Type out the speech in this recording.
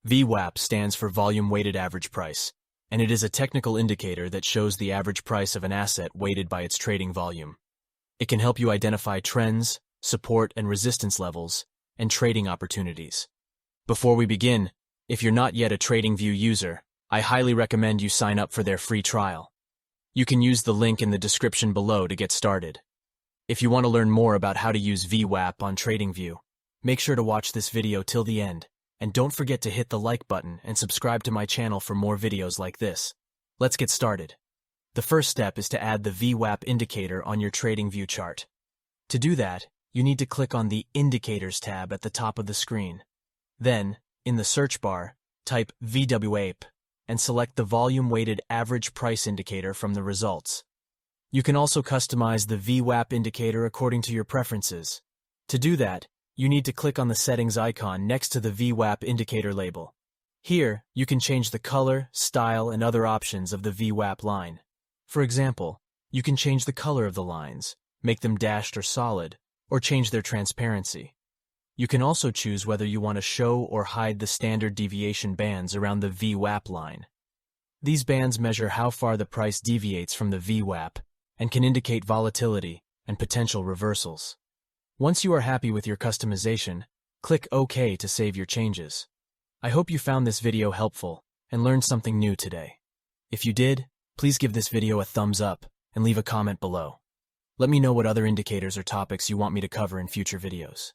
VWAP stands for Volume Weighted Average Price, and it is a technical indicator that shows the average price of an asset weighted by its trading volume. It can help you identify trends, support and resistance levels, and trading opportunities. Before we begin, if you're not yet a TradingView user, I highly recommend you sign up for their free trial. You can use the link in the description below to get started. If you want to learn more about how to use VWAP on TradingView, make sure to watch this video till the end, and don't forget to hit the like button and subscribe to my channel for more videos like this. Let's get started. The first step is to add the VWAP indicator on your TradingView chart. To do that, you need to click on the Indicators tab at the top of the screen. Then, in the search bar, type VWAP and select the Volume Weighted Average Price indicator from the results. You can also customize the VWAP indicator according to your preferences. To do that, you need to click on the settings icon next to the VWAP indicator label. Here, you can change the color, style, and other options of the VWAP line. For example, you can change the color of the lines, make them dashed or solid, or change their transparency. You can also choose whether you want to show or hide the standard deviation bands around the VWAP line. These bands measure how far the price deviates from the VWAP and can indicate volatility and potential reversals. Once you are happy with your customization, click OK to save your changes. I hope you found this video helpful and learned something new today. If you did, please give this video a thumbs up and leave a comment below. Let me know what other indicators or topics you want me to cover in future videos.